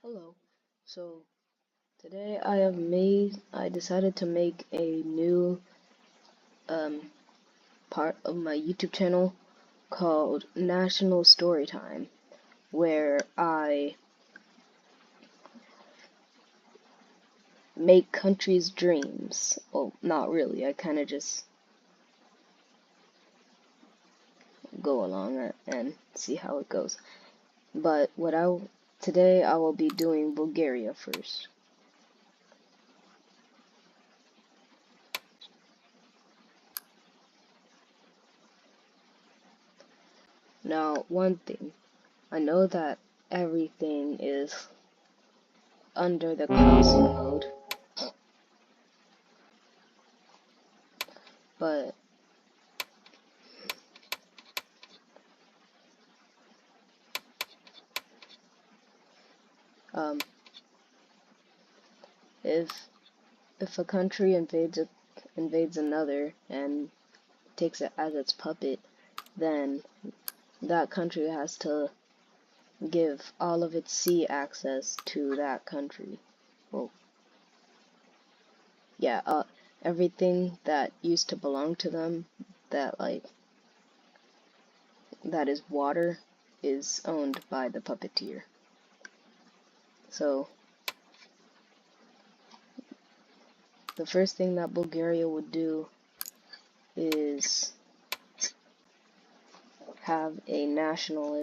Hello. So today I decided to make a new um part of my YouTube channel called National Storytime, where I make countries' dreams. Well, not really. I kind of just go along it and see how it goes. But today I will be doing Bulgaria first. Now, one thing, I know that everything is under the crossing mode, but um, if a country invades another and takes it as its puppet, then that country has to give all of its sea access to that country. Well, yeah, everything that used to belong to them, that is water, is owned by the puppeteer. So the first thing that Bulgaria would do is have a national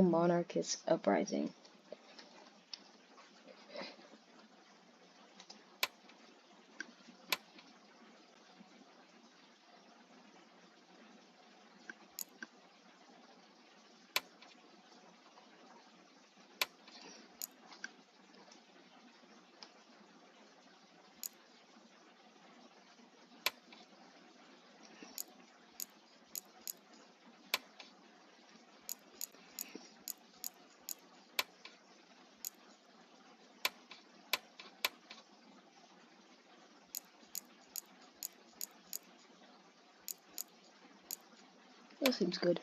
monarchist uprising. That seems good.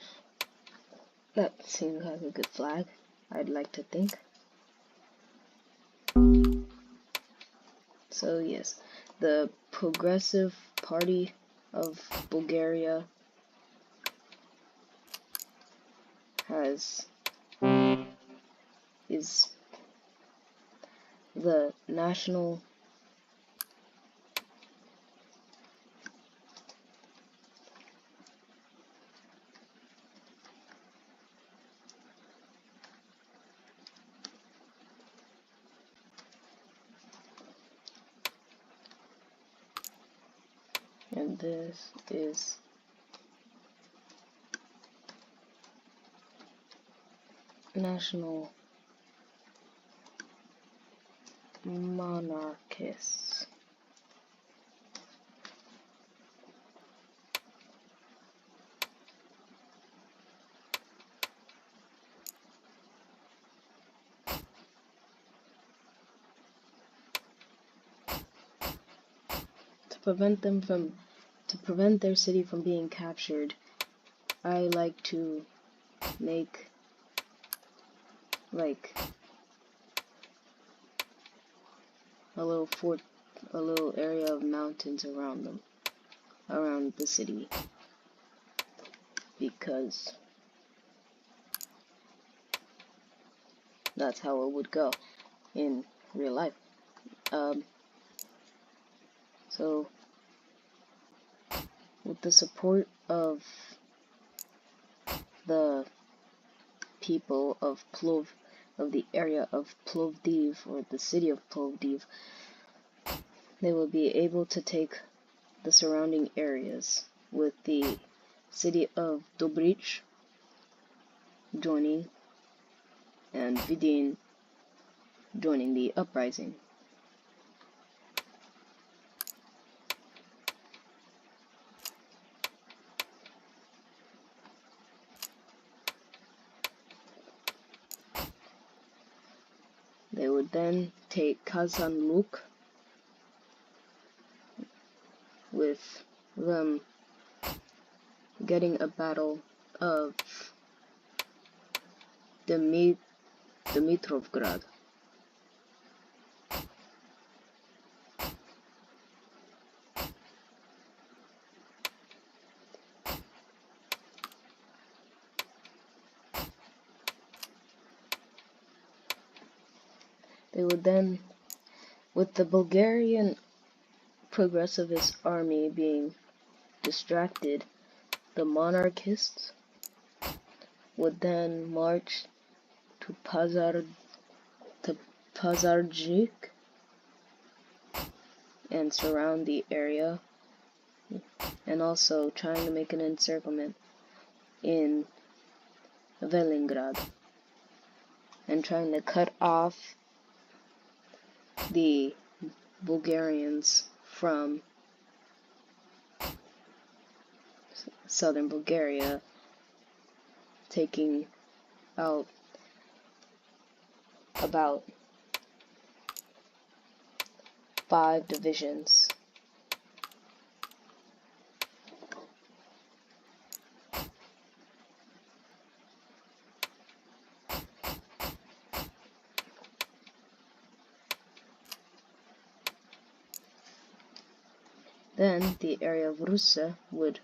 That seems like a good flag, I'd like to think. So yes, the Progressive Party of Bulgaria has is the national and this is national monarchists. To prevent them from to prevent their city from being captured, I like to make like a little fort, a little area of mountains around them, around the city, because that's how it would go in real life. Um, so, with the support of the people of of the area of Plovdiv, or the city of Plovdiv, they will be able to take the surrounding areas, with the city of Dobrich joining and Vidin joining the uprising. They would then take Kazanluk, with them getting a battle of Dimitrovgrad. They would then, with the Bulgarian progressivist army being distracted, the monarchists would then march to Pazarjik and surround the area, and also trying to make an encirclement in Velingrad, and trying to cut off the Bulgarians from southern Bulgaria, taking out about 5 divisions. Then the area of Russa would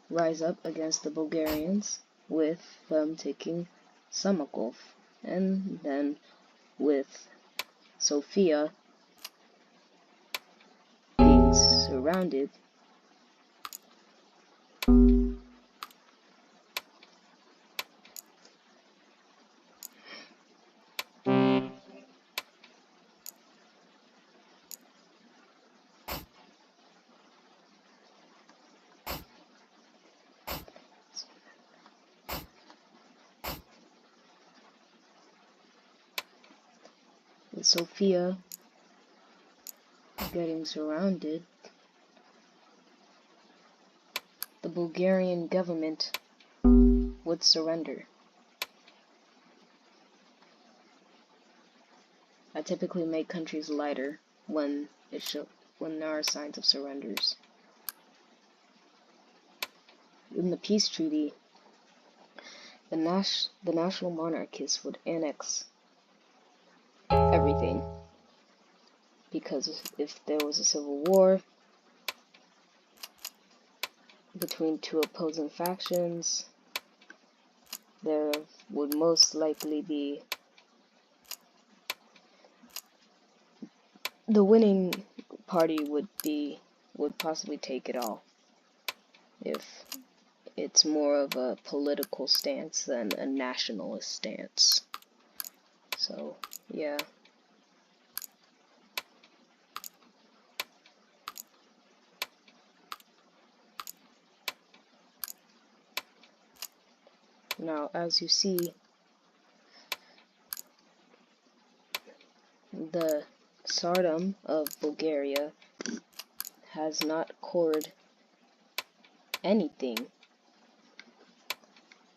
rise up against the Bulgarians, with them taking Samakov, and then with Sofia being surrounded, with Sofia getting surrounded, the Bulgarian government would surrender. I typically make countries lighter when there are signs of surrenders. In the peace treaty, the national monarchists would annex everything, because if there was a civil war between 2 opposing factions, there would most likely be the winning party would possibly take it all, if it's more of a political stance than a nationalist stance. So, yeah. Now, as you see, the Tsardom of Bulgaria has not cored anything,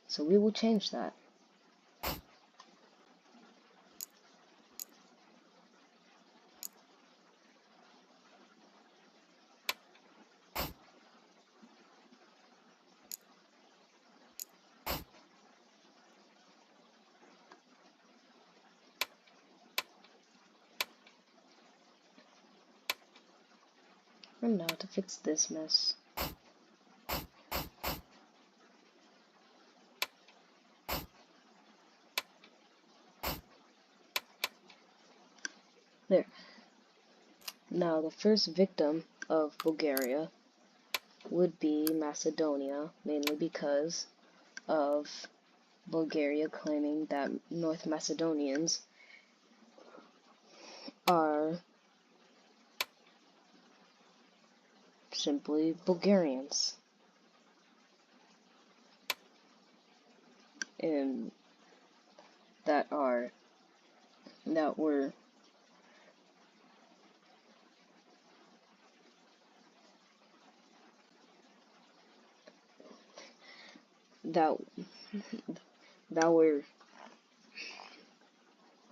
so we will change that. And now to fix this mess. There. Now the first victim of Bulgaria would be Macedonia, mainly because of Bulgaria claiming that North Macedonians are simply Bulgarians, and that were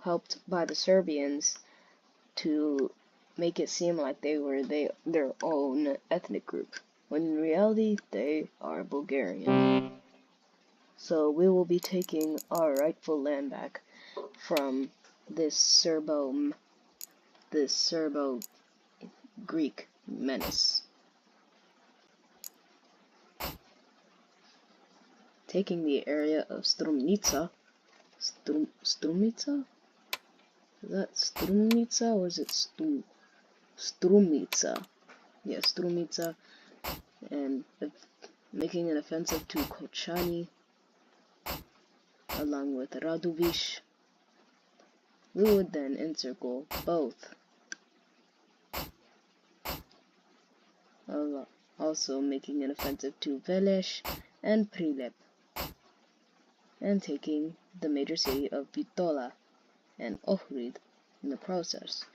helped by the Serbians to make it seem like they were their own ethnic group, when in reality they are Bulgarian. So we will be taking our rightful land back from this Serbo-Greek menace. Taking the area of Strumica. Strumica? Is that Strumica or is it Strumica? Yeah, Strumica, and making an offensive to Kochani, along with Radovish. We would then encircle both. Also making an offensive to Veles and Prilep, and taking the major city of Bitola and Ohrid in the process.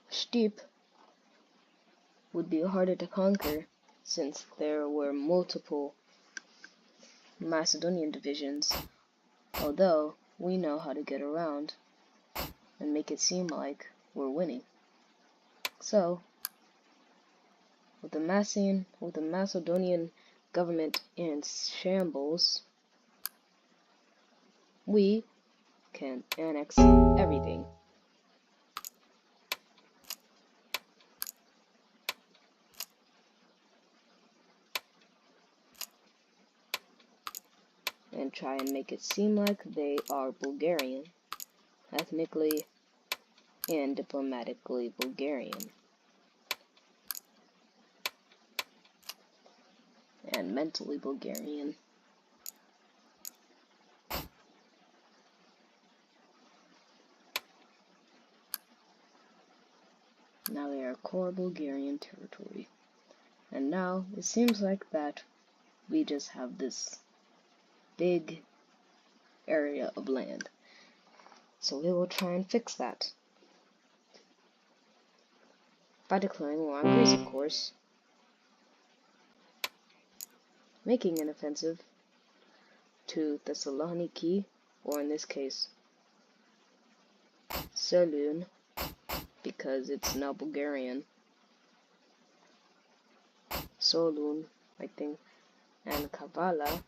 Stip would be harder to conquer since there were multiple Macedonian divisions, although we know how to get around and make it seem like we're winning. So, with the Macedonian government in shambles, we can annex everything. And try and make it seem like they are Bulgarian, ethnically and diplomatically Bulgarian, and mentally Bulgarian. Now they are core Bulgarian territory. And now it seems like that we just have this big area of land. So we will try and fix that by declaring war on Greece, of course, making an offensive to Thessaloniki, or in this case, Saloon, because it's now Bulgarian, Solun, I think, and Kavala.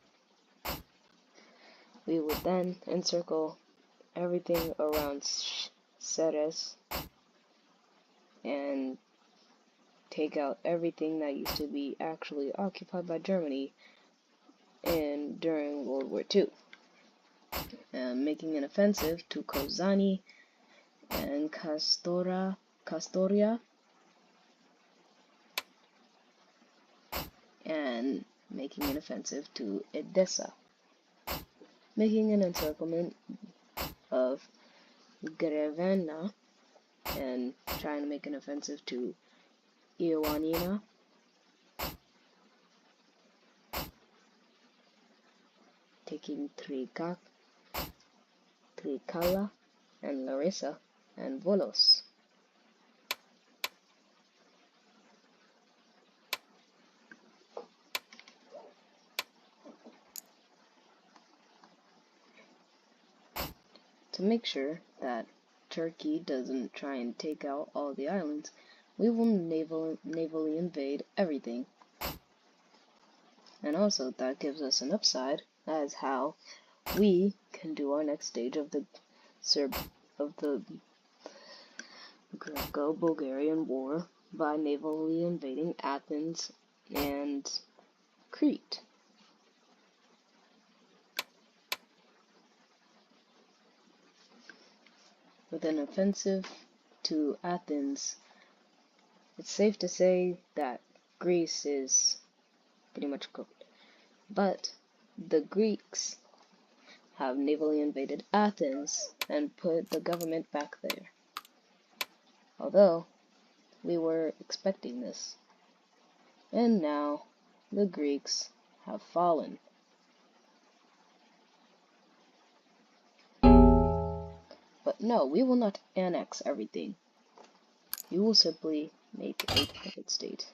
We would then encircle everything around Ceres and take out everything that used to be actually occupied by Germany during World War II. Making an offensive to Kozani and Kastoria, and making an offensive to Edessa, making an encirclement of Grevena, and trying to make an offensive to Ioannina, taking Trikala and Larissa and Volos. To make sure that Turkey doesn't try and take out all the islands, we will navally invade everything. And also that gives us an upside as how we can do our next stage of the Greco-Bulgarian War by navally invading Athens and Crete. With an offensive to Athens, it's safe to say that Greece is pretty much cooked. But the Greeks have navally invaded Athens and put the government back there. Although, we were expecting this. And now, the Greeks have fallen. But no, we will not annex everything. We will simply make a puppet state.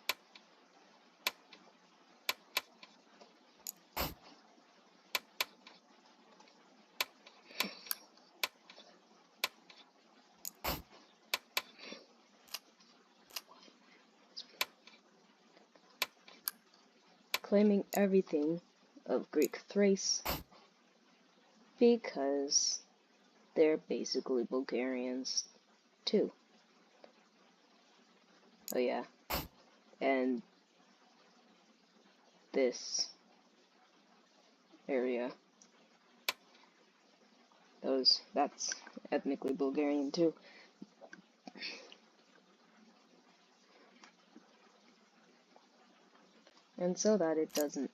claiming everything of Greek Thrace because they're basically Bulgarians too. Oh yeah, and this area, that's ethnically Bulgarian too. And so that it doesn't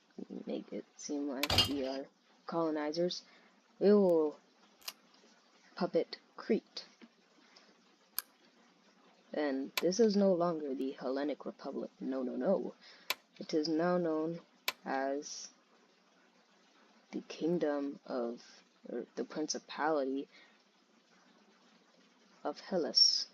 make it seem like we are colonizers, we will puppet Crete. And this is no longer the Hellenic Republic. No, no, no. It is now known as the Kingdom of, or the Principality of Hellas.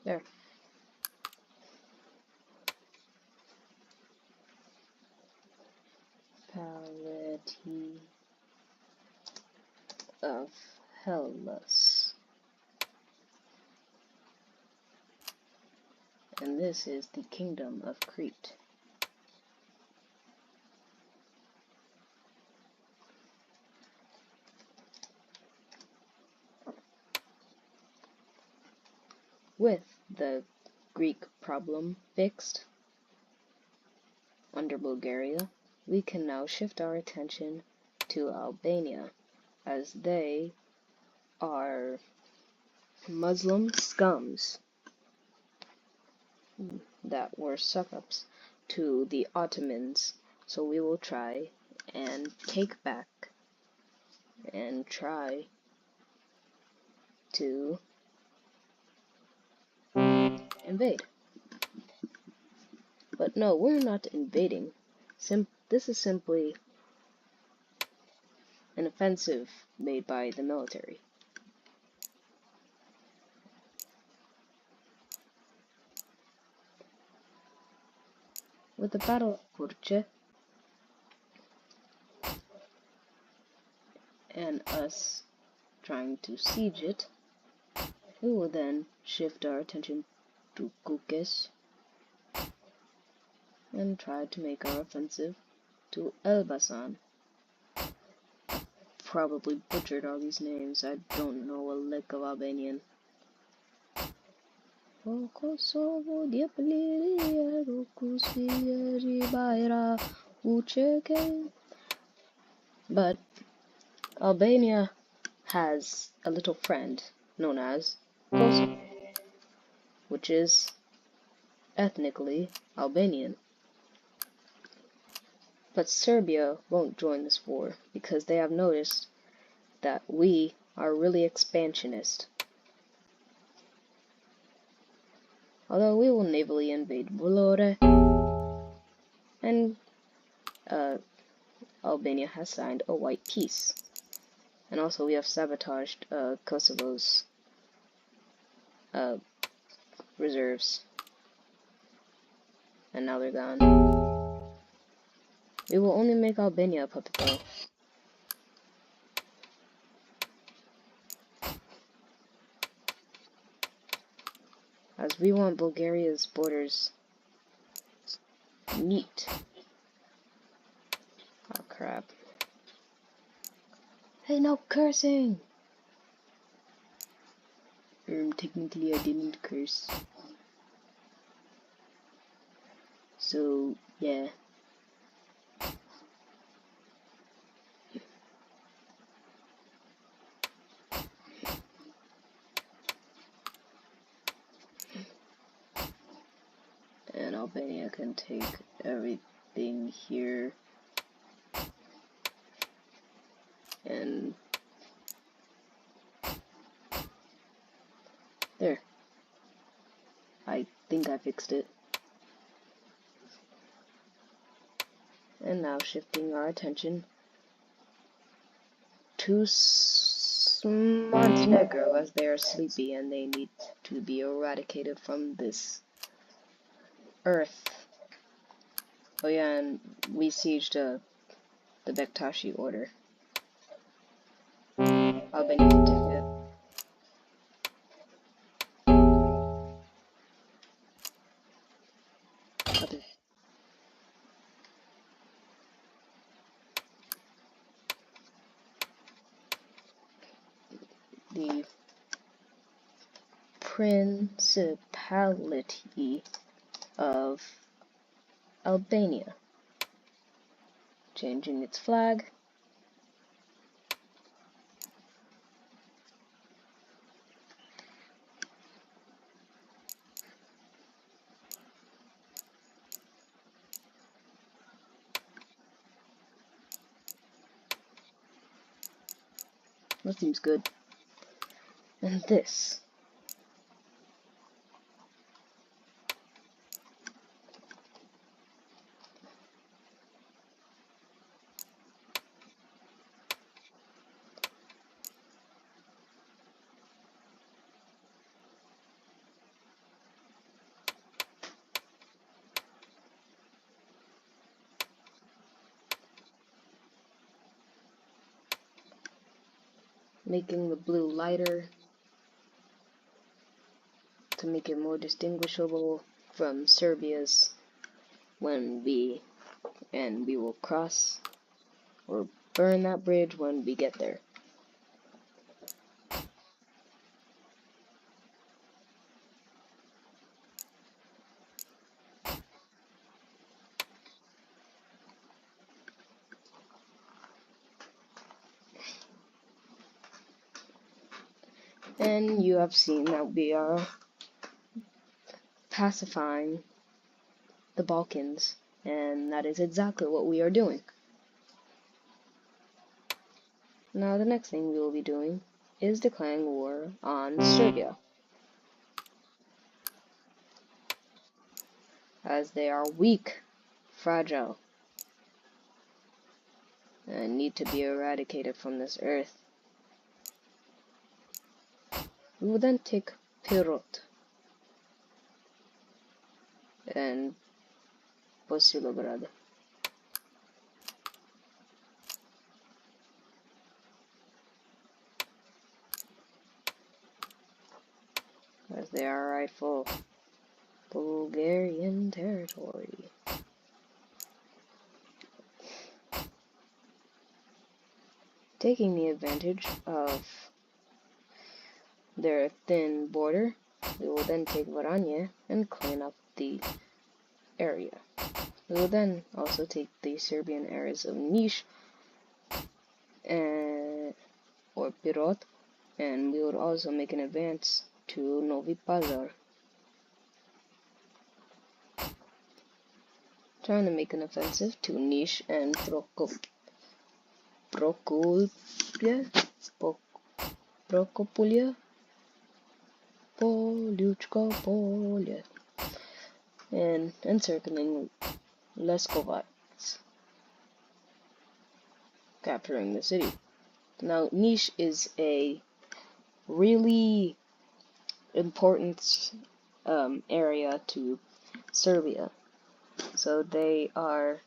There. Palette of Hellas. And this is the Kingdom of Crete. With the Greek problem fixed under Bulgaria, we can now shift our attention to Albania, as they are Muslim scums that were suck-ups to the Ottomans. So we will try and take back and try to invade. But no, we're not invading. This is simply an offensive made by the military. With the Battle of Purce and us trying to siege it, we will then shift our attention to Kukes and try to make our offensive to Elbasan. Probably butchered all these names. I don't know a lick of Albanian. But Albania has a little friend known as Kosovo, which is ethnically Albanian. But Serbia won't join this war because they have noticed that we are really expansionist. Although we will navally invade Vlore, and Albania has signed a white peace. And also we have sabotaged Kosovo's reserves. And now they're gone. We will only make Albania a puppet though. As we want Bulgaria's borders neat. Oh crap. Hey, no cursing! Technically I didn't curse. So, yeah. Albania can take everything here and there. I think I fixed it. And now shifting our attention to Montenegro, as they are sleepy and they need to be eradicated from this earth. Oh yeah, and we sieged the Bektashi order. Albania can take it. Okay. The Principality of Albania, changing its flag. That seems good. And this. Making the blue lighter to make it more distinguishable from Serbia's when we will cross or burn that bridge when we get there. And you have seen that we are pacifying the Balkans, and that is exactly what we are doing. Now the next thing we will be doing is declaring war on Serbia, as they are weak, fragile, and need to be eradicated from this earth. We will then take Pirot and Bosilegrad. As they are rightful Bulgarian territory. Taking the advantage of their thin border, we will then take Varanje and clean up the area. We will then also take the Serbian areas of Niš or Pirot, and we would also make an advance to Novi Pazar, trying to make an offensive to Niš and Prokopulia, Poljučko Polje, and encircling Leskovac, capturing the city. Now, Niš is a really important area to Serbia, so they are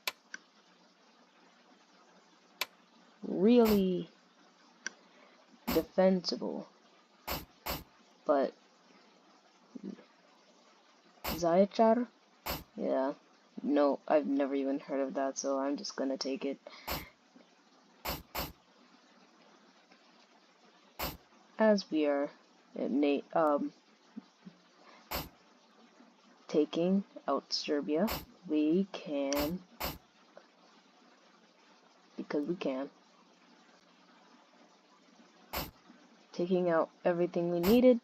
really defensible, but Zaječar? Yeah, no, I've never even heard of that, so I'm just gonna take it. As we are taking out Serbia, we can, because we can, taking out everything we needed,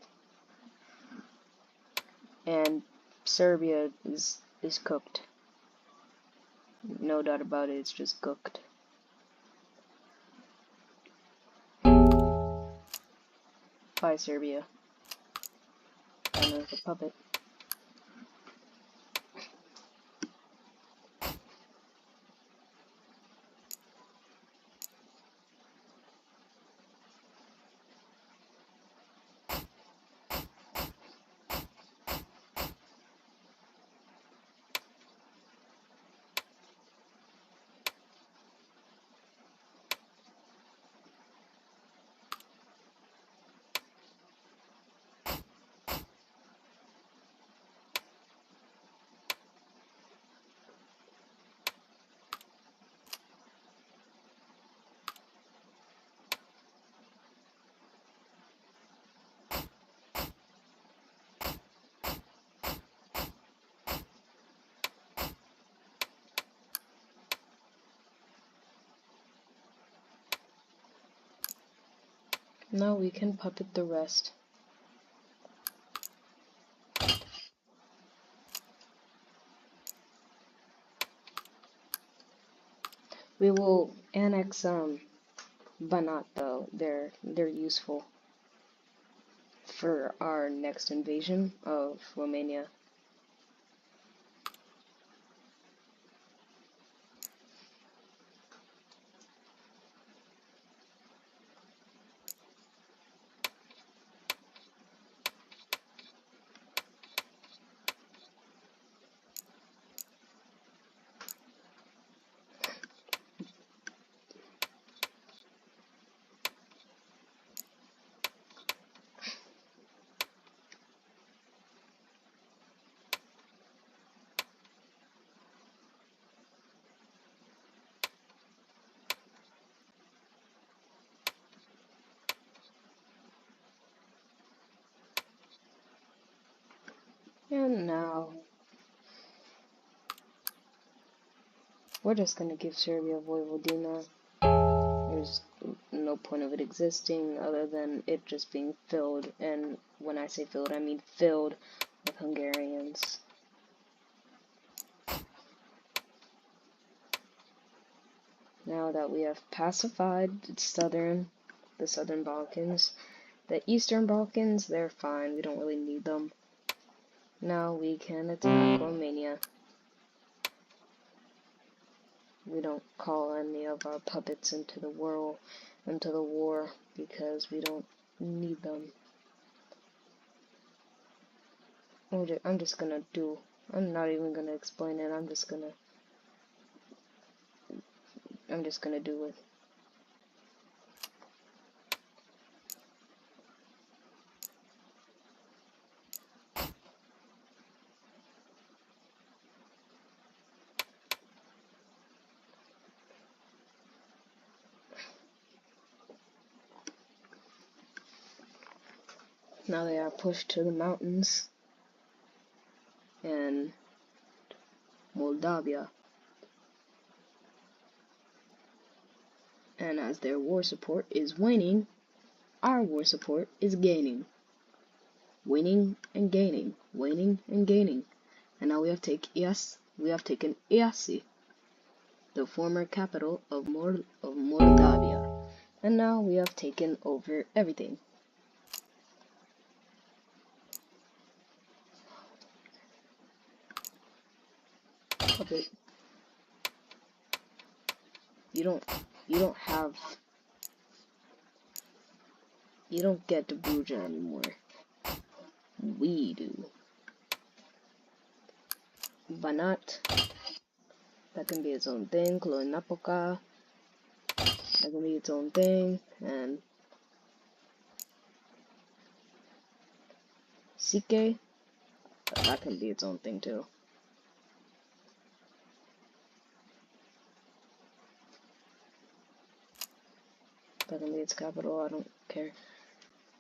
and Serbia is is cooked. No doubt about it, it's just cooked. Bye, Serbia. I'm a puppet. Now we can puppet the rest. We will annex Banat though. They're useful for our next invasion of Romania. And now we're just gonna give Serbia Vojvodina. There's no point of it existing other than it just being filled, and when I say filled, I mean filled with Hungarians. Now that we have pacified the Southern Balkans, the Eastern Balkans, they're fine, we don't really need them. Now we can attack Romania. We don't call any of our puppets into the war because we don't need them. I'm just gonna do. I'm not even gonna explain it. I'm just gonna do it. Now they are pushed to the mountains and Moldavia. And as their war support is waning, our war support is gaining. Winning and gaining, waning and gaining. And now we have taken Iasi, the former capital of Moldavia. And now we have taken over everything. Okay. You don't get Dobruja anymore. We do. Banat, that can be its own thing. Kloinapoka, that can be its own thing. And Sike, that can be its own thing too. That can be its capital, I don't care.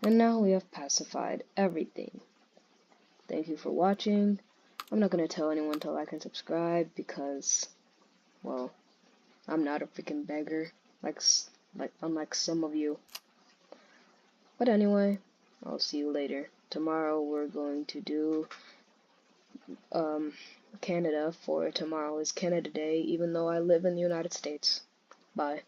And now we have pacified everything. Thank you for watching. I'm not gonna tell anyone to like and subscribe because, well, I'm not a freaking beggar, unlike some of you. But anyway, I'll see you later. Tomorrow we're going to do um, Canada for tomorrow is Canada Day, even though I live in the United States. Bye.